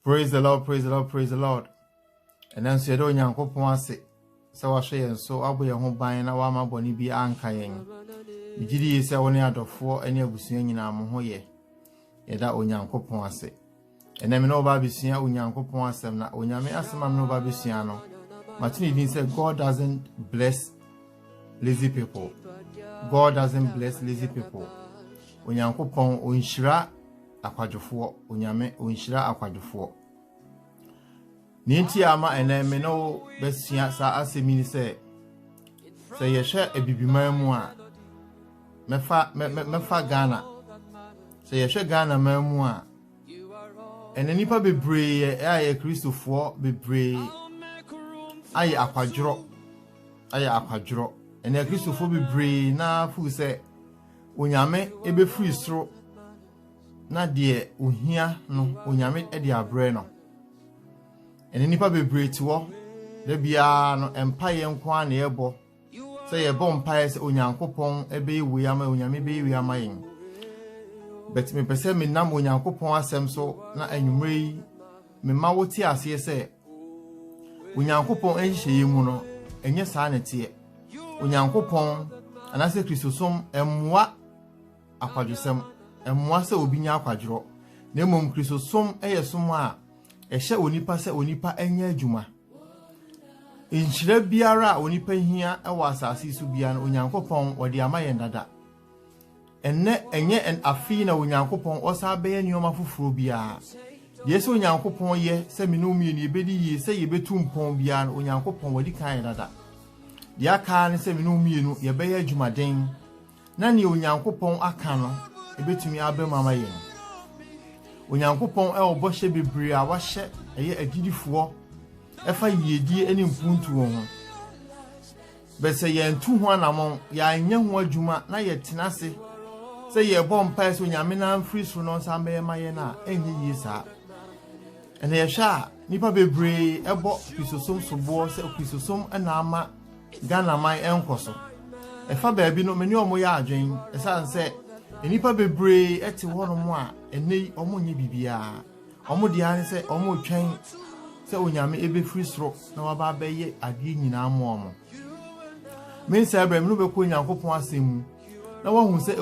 Praise the Lord, praise the Lord, praise the Lord. And then said, "Oh, Yankopon ase, so I say, so I'll be a home buying a wama boni be ankayen. Gidi is only out of 4 any of the in our moye. Yeda o Yankopon ase. And then no babisia, Yankopon asem na Onyame asema no babisiano. Martin didn't say God doesn't bless lazy people. God doesn't bless lazy people. Onyankopon onhyira akwadwofo onyame onhyira akwadwofo ninti ama eneme no besia sa asemini se yehwe ebibiman mu a mefa Ghana se yehwe Ghana man mu a enenipa bebree aye Kristofo bebree aye akwadworo ene Kristofo bebree na fu se onyame ebe free soro na de ohia no onyame e de abre no ene nipa bebree ti wo da bia no empaye nko a na yebo se yebo mpaye se onyankopon ebe yiwe ama onyame be yiwe ama yin bet me pese me nam onyankopon asem so na anwumre yi me ma woti ase se onyankopon enhye yimu no enye saa ne tie onyankopon anase Kristosom emwa akwadwosem emwa se obinya akwadworo na emom Kristosom eyesom a ehye onipa se onipa enya adwuma enhyira biara onipa hia ewa asase su bia na onyankopon wode amaye ndada enne enye en afi na onyankopon osa beye nioma foforo bia de se onyankopon ye se minumi ni ebedi ye se yebetu mpon bia na onyankopon wadi kan dada de aka ne se minumi no ye beye adwumaden na ne onyankopon aka no ebetumi abem amaye onyankopon e oboshe bebre a wahye eye agidifo efa yedie ene mpuntu won ho bese ye ntu ho anamon ya anya ho adwuma na ye tenase se ye bom pae onyame na mfiri so no nsambe maye na enye yisa ene ye hwa nipa bebre ebo Kristosom sobo se Kristosom na ama Ghana man enkoso efa baabi no meni omo ya adwen esa nse enipa bebre ete wono mo a enei omo nye bibia omo dia ne se omo twen se onyame ebe free soro na waba beye ade nyina mo omo men se abrem no be ko nyankopon asemu na wahu se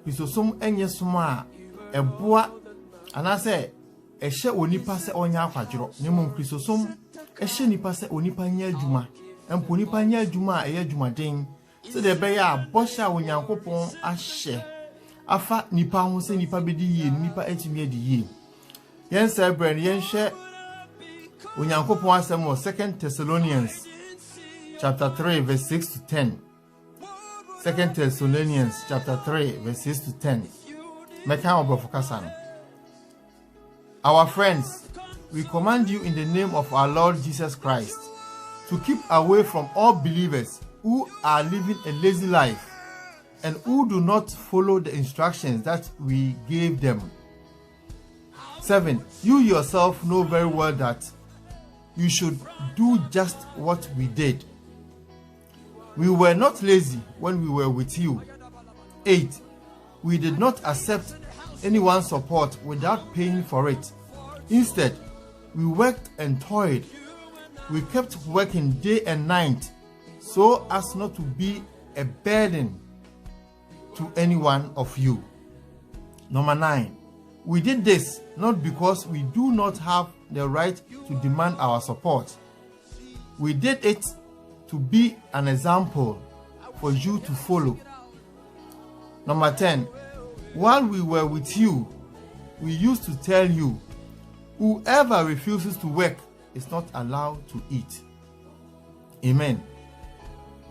Kristosom enye soma a eboa anase ehye onipa se onya akwadworo nemu Kristosom ehye nipa se onipa nya adwuma empo nipa nya adwuma a eye adwumaden se de be ya bosha onyankopon ahye afa nipa ho se nipa bedi ye nipa etimi adi ye yen se brand yen hye onyankopon asem o 2 Thessalonians chapter 3 verse 6 to 10 2 Thessalonians chapter 3 verse 6 to 10 meka obofokasa. Our friends, we command you in the name of our Lord Jesus Christ to keep away from all believers who are living a lazy life and who do not follow the instructions that we gave them. 7. You yourself know very well that you should do just what we did. We were not lazy when we were with you. 8. We did not accept anyone's support without paying for it. Instead, we worked and toiled. We kept working day and night so as not to be a burden to any one of you. Number 9. We did this not because we do not have the right to demand our support. We did it to be an example for you to follow. Number 10. While we were with you, we used to tell you, whoever refuses to work is not allowed to eat. Amen.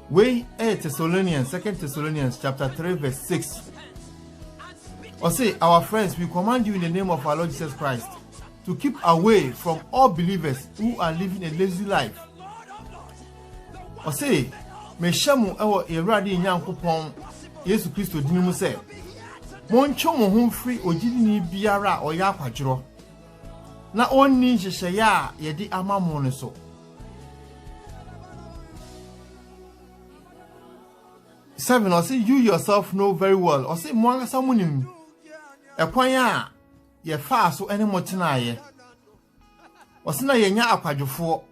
We 2 Thessalonians chapter 3 verse 6. Or say, our friends, we command you in the name of our Lord Jesus Christ to keep away from all believers who are living a lazy life. Or say, me shamu ewo erade nyankopon Yesu Kristo dinimu se, moncho mo ho free ogidini biara oya akwadworo na onni hyehye ya yedi amamo ne so. 7. Or say, you yourself know very well. Or say, mwanga samunim ekwan ya ye fa so ene motena ye Osina yenya akwadwofo.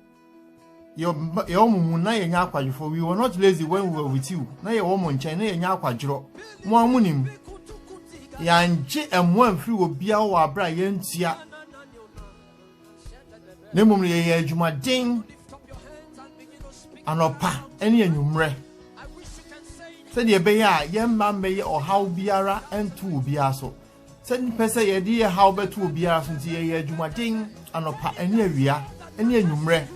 Yo mumu na yenya akwadwofo. We were not lazy when we were with you. Na ye wo mo nchen na yenya akwadworo. Mo amunim. Yanje emu amfiri obia wo abra yentua. Na mum ye adwumaden anopa ene anwumre. Said ye be ya yemma meye ohaw biara entu obia so. Said pese ye di ye haw betu obia so nti ye adwumaden anopa ene awia ene anwumre.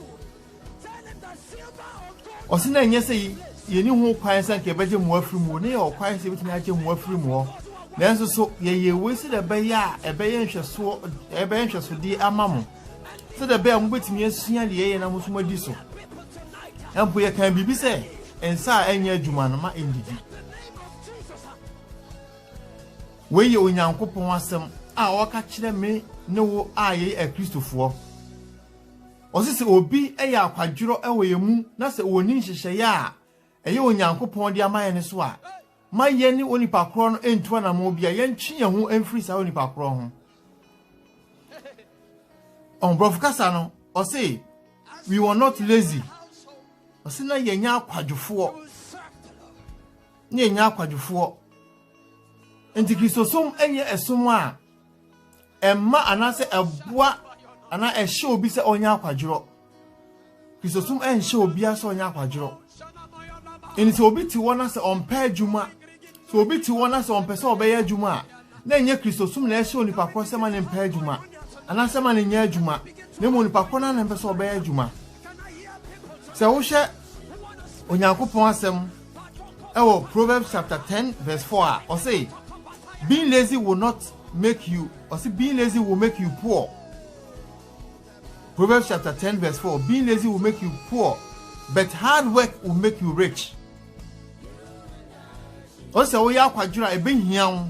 Osina enye se yeni ho kwan san ke beje mo afiri mu ne ye kwan se bitimi aje mo afiri mu. Nanso so ye wesi de be ya ebeye nhweso di amamo. Se de be am betimi asua de ye na muso madi so. Empo ye kan bibi se ensa anya adwuma no ma endidi. We ye onyankopon asem a waka kire me ne wo a ye Kristofo. Osisi obi eya akwadworo ewe yemu na se woni nhyehyeye a eye onyankopon de amaye ne so a ma ye ni onipa kro no entu na mo bia ye ntwe ye ho emfiri sa onipa kro ho. On brofkasa no o say we were not lazy. Osina yenya akwadwofo. Ni yenya akwadwofo. Enti Kristosom enye esom a emma anase eboa ana ehye obi se onya akwadworo. Kristosom enhye obi ase onya akwadworo. Enti se obi ti wona se ompa adwuma. So obi ti wona se ompa se obeye adwuma na enye Kristosom na ehye onipa kro se ma ne mpa adwuma. Ana se ma ne nya adwuma. Na mo onipa kro na mpa se obeye adwuma. Se wo hye onyankopon asem ewo Proverbs chapter 10 verse 4 or say being lazy will not make you, or say being lazy will make you poor. Proverbs chapter 10 verse 4, being lazy will make you poor, but hard work will make you rich. Also we ya kwadwura ebe hia wo.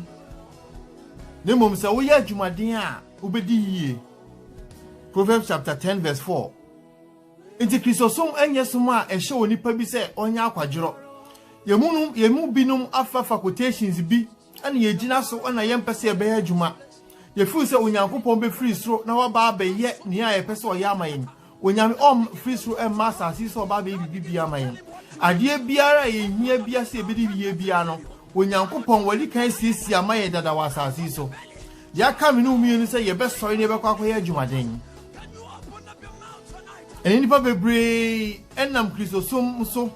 Ne mom se wo ya adwumaden a obedi yie. Proverbs chapter 10 verse 4. Inti Kristosom enye som a ehye onipa bi se onya akwadworo. Yemu binum afa facultations bi ani ye gina so na ye mpese ye be adwuma. Ye fu se onyankopon be free sro na wa ba be ye ni a ye pese o ya amayen. Onyame free sro e master si so ba be bibi amayen. Ade biara ye hia bia se be di ye bia no onyankopon wali kan sisi amaye dada wa asasi so. Ya ka me no mienu se ye be sori ne be kwa ye adwumaden. Eni nipa bebre enam Kristosom so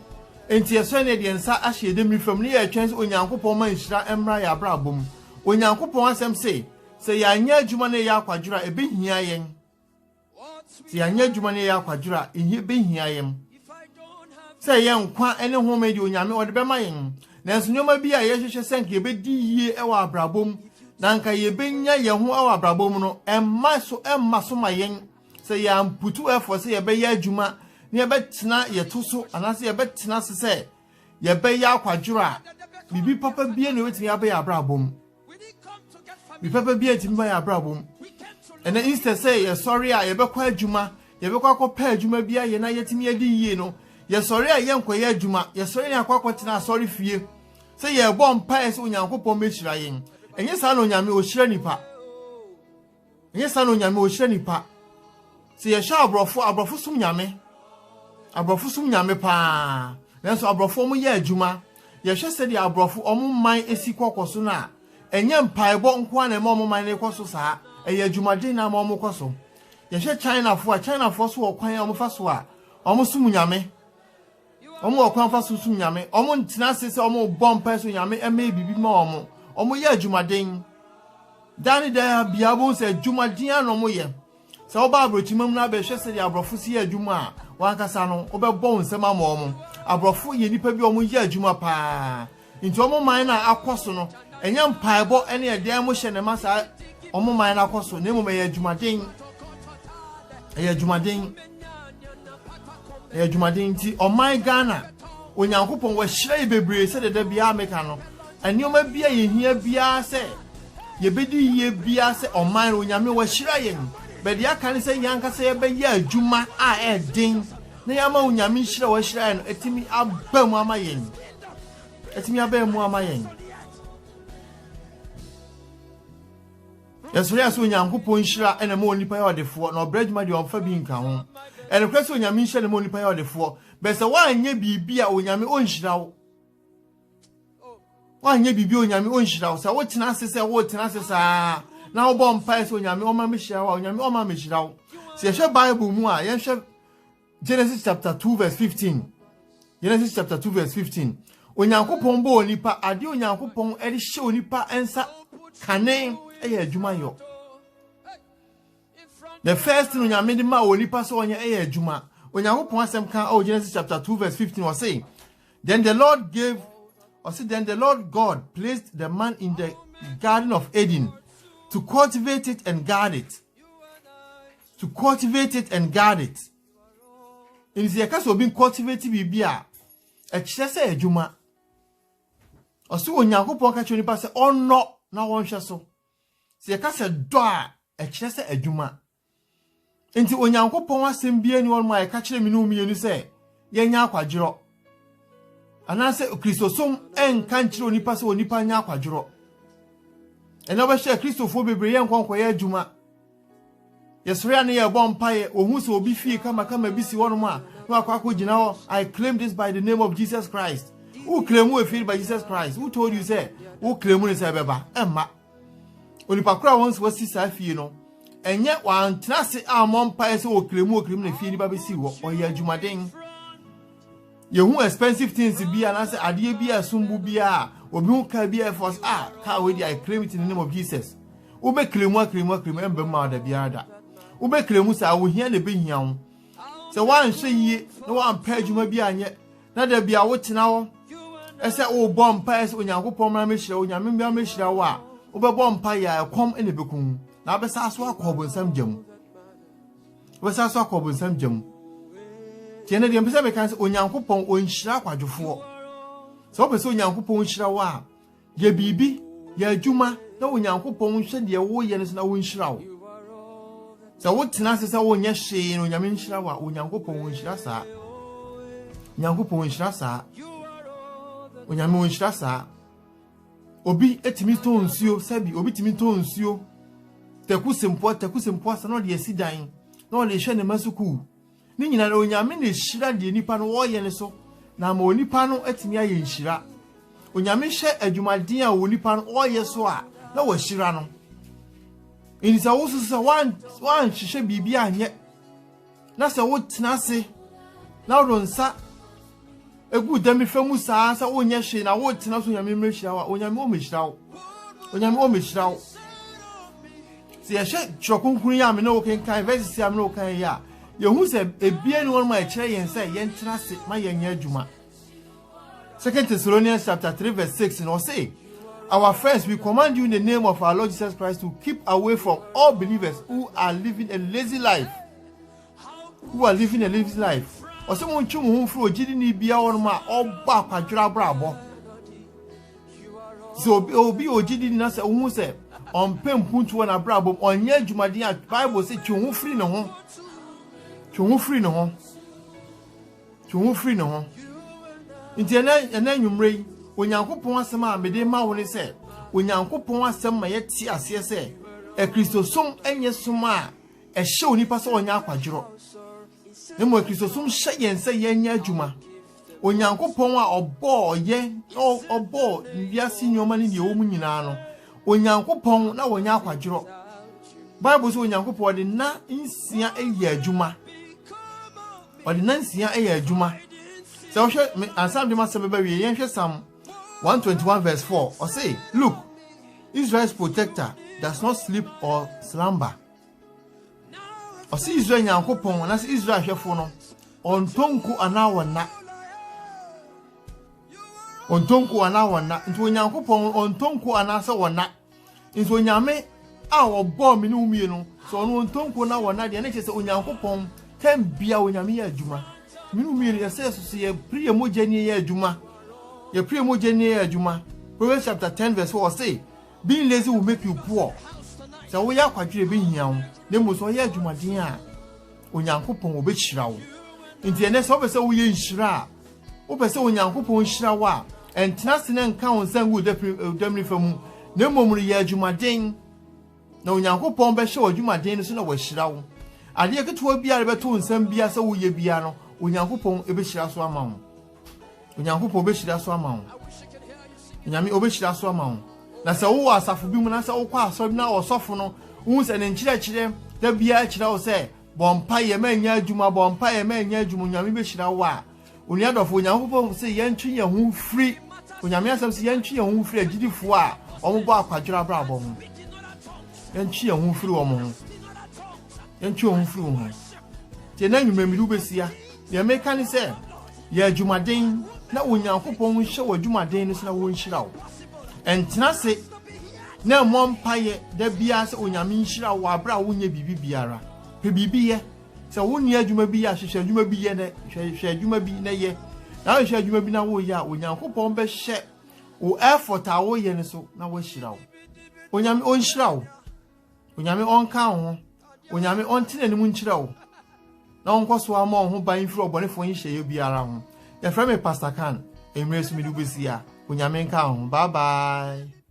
enti eso ne de nsa ahye dem rifam ne ye twen onyankopon man hira emra ya brabom. Onyankopon asem se ya anya adwuma ne ya akwadwura ebe hia yen. Se ya anya adwuma ne ya akwadwura ebe hia yen. Se ye nkwa ene home de onyame ode be mayen. Nanso nyoma bi a ye hwehwe senke ebe di yie ewa abrabom. Na nka ye benya ye ho ewa abrabom no emma so mayen. Se ya mputu efo se ye be ya adwuma ne ye betena ye toso anase ye betena se ye be ya akwadwura bibi papa bia ne wetimi ya be ya abrabom. Bi papa bia timi ba ya abrabom. Ene instead say ye sorry a ye be kwa adwuma ye be kwa akọpa adwuma bia ye na yetimi adi yie no ye sorry a ye nkwa ye adwuma ye sorry ne akọtena sorry fie se ye bo mpa se onyankopon mechira yen enye sa na onyame ohira nipa enye sa na onyame ohira nipa se ye sha abrofo sum nyame pa nanso abrofo mu ye adwuma ye hwe se de abrofo omo man esi kokoso na enye mpaebo nko na omo man ne koso saa eye adwumaden na omo koso ye hwe China fo so okwan omo fa so a omo sum nyame omo okwan fa so sum nyame omo ntina se omo bompa so nyame eme bibi ma omo ye adwumaden dani da biabo se adwumaden anomo ye se oba abrochimam na be hwe se de abrofo si ye adwuma wankasa no obebọ nsem ama abrofo ye nipa bi omo ye adwuma pa nti omo man na akoso no enye mpaebo ene ye dem hye ne masa omo man na akoso na emu ye adwumaden ti oman Ghana onyankopon wa hyira ye bebre se de bia America no enioma bia ye hia bia se ye bedi ye bia se oman onyame wa hyira ye bedi aka ne se yanka se ye be ye adwuma a edin na yama onyame hyira wa hyira ye no etimi abamu amayen Yesori aso Onyankopon nhira ena ma onipa ya odefo na obradwuma de onfa bi nka ho. Ene kwese onyame nhira na ma onipa ya odefo. Be se wanye bibi a onyame onhira wo. Wanye bibi onyame onhira wo. Sa wo tena asese wo tena asesa na wo bom pa ese onyame o ma mehira wo onyame o ma mehira wo. Se yehwe Bible mu a yehwe Genesis chapter 2 verse 15. Genesis chapter 2 verse 15. Onyankopon bo onipa ade Onyankopon ede hye onipa ensa kane eye adwuma yo. The first thing onyame de ma onipa so onye eye adwuma. Onyankopon asem kan Genesis chapter 2 verse 15 was saying, then the Lord God placed the man in the garden of Eden to cultivate it and guard it. To cultivate it and guard it. In the case of being cultivated bibia, a chese adwuma. Oso Onyankopon ka choni pa se ono na won hwe so. Se ka se do a chese adwuma. Enti Onyankopon asem bia ni won ma ka kire mi no mienu se yenya akwadworo. Anase Kristosom enka nkire onipa se onipa nya akwadworo. Ena ba hye Kristofo bebre ye nkonko ye adwuma. Yesria ne ye bom pae ohun se obi fie kama bisi won ma no akwa gina ho. I claim this by the name of Jesus Christ. Who claim we feel by Jesus Christ? Who told you say who claim we say beba emma onipa kura won se wasi sa fie no enye wan tenase amon pae se o claim ne fie ni ba besi wo oya adwumaden yehu expensive things bi anase ade bi asumbu bi a obi hu ka bi force ka we I claim it in the name of Jesus. Ube claim embe ma da bi ada ube claim sa wo hia ne be hia wo se wan hwe yie na wan pa adwuma bi anye na da bi a wo tena wo ese wo bom pa ese Onyankopon ma mehira onyame bia mehira wo a wo be bom pa ya ekom ene bekun na be sa so akobo nsam gyam wo sa so akobo nsam gyam tiene de mpese be kan se Onyankopon onhira kwadwofo so be se Onyankopon onhira wo a ye bibi ya adwuma na Onyankopon hwe de wo ye ne na wo nhira wo so wo tena se wo nya hwe no onyame nhira wo a Onyankopon onhira sa Onyankopon onhira sa onyame onhira sa obi etimi to nsuo sabi obi timi to nsuo takusempo sa no de asidan no le hwe ne masuku ni nyina na onyame ne hira de nipa no wo ye ne so na ma onipa no etimi aye nhira onyame hwe adwumaden a onipa no wo ye so a na wo hira no inisa wo so wan hwehwe bibia anye na se wo tena se na wo nsa egu demi femu sa wonye hwe na wo tena so onyame mrehira wa onyame o mehira wo se ye hwe chokunkun ya me na wo kan verse ya me na wo kan ya ye hu se ebie ni won ma kire yen se ye ntena se ma ye nya adwuma. 2 Thessalonians chapter 3 verse 6 no say, our friends, we command you in the name of our Lord Jesus Christ to keep away from all believers who are living a lazy life. Ose mo ntwu mo fro ogidi ni bia won ma oba akwadwura brabo so obi ogidi ni na se hu se onpempuntu na brabo onye adwumaden a Bible say twu hu free no ho nti ena nwumre Onyankopon asem a mede ma wo ne se Onyankopon asem ma yeti ase se Kristosom enye som a ehye onipa se onya akwadwuro Nemo Kristosum hye yense yenya adwuma Onyankopon a obo wiase nyoma ne de wo mu nyina no Onyankopon na wonya akwadwuro Bible say Onyankopon de na nsia eye adwuma so hwe ansam de masem ba wie yen hwe Psalm 121 verse 4 or say, look, Israel's protector does not sleep or slumber. O si Israel Nyankopon na si Israel hwefo no ontonku ana wona nti Onyankopon ontonku ana se wona nti Onyame a obo me ne umie no so ono ontonku na wona de na che se Onyankopon tem bia Onyame ya adwuma me ne umie ya se so ye priye mojani ya adwuma Proverbs chapter 10 verse 4 say, being lazy will make you poor. So we are quite be here. Nemo so ye adwumaden a Onyankopon obechira wo nti ene so pese wo ye nhira wo pese Onyankopon nhira wo a entena se ne nka won san gu demri famu nemo mu ye adwumaden na onyankopɔn bɛhyɛ w'adwumaden no so na wɔahyira wo adeɛ ketewa biara bɛto nsɛm bia sɛ woyɛ bia no onyankopɔn ɛbɛhyira so ama wo onyankopɔn bɛhyira so ama wo nyame obɛhyira so ama wo na sɛ wo wɔ asafo bi mu na sɛ wokɔ asɔre na ɔsɔfo no wo sɛ ne nkyerɛkyerɛ da bia kyerɛ wo sɛ bɔmpa yɛ ma nya adwuma bɔmpa yɛ ma nya adwuma nyame bɛhyira wo a onua dɔfo onyankopɔn sɛ yɛntwe yɛn ho firi onyame asɛm sɛ yɛntwe yɛn ho firi agidifo a ɔmo bɔ akwadwera brabɔ ho yɛntwe yɛn ho firi wɔn ho yɛntwe yɛn ho firi wɔn ho tie na nwumamiru besia yɛ meka ne sɛ yɛ adwumaden na onyankopɔn hyɛ wɔ adwumaden no so na wɔnhyira wo ɛntena se na mmɔmpa yɛ da bia sɛ onyame nhyira wo abra wo nyɛ bibi biara pe bibi yɛ sɛ wo nya adwuma bi yɛ hwehwɛ adwuma bi yɛ na hwehwɛ adwuma bi na yɛ na hwehwɛ adwuma bi na wo yɛ a onyankopɔn bɛhyɛ wo effort a wo yɛ ne so na wɔahyira wo onyame ɔnhyira wo onyame ɔnka wo ho onyame ɔntene ne mu nkyerɛ wo na ɔnkɔ so ama wo ho ban firi ɔbɔnefo nhyɛ biara ho yɛfrɛ me Pastor Khan emre so me du besia onyame nka wo ho bye bye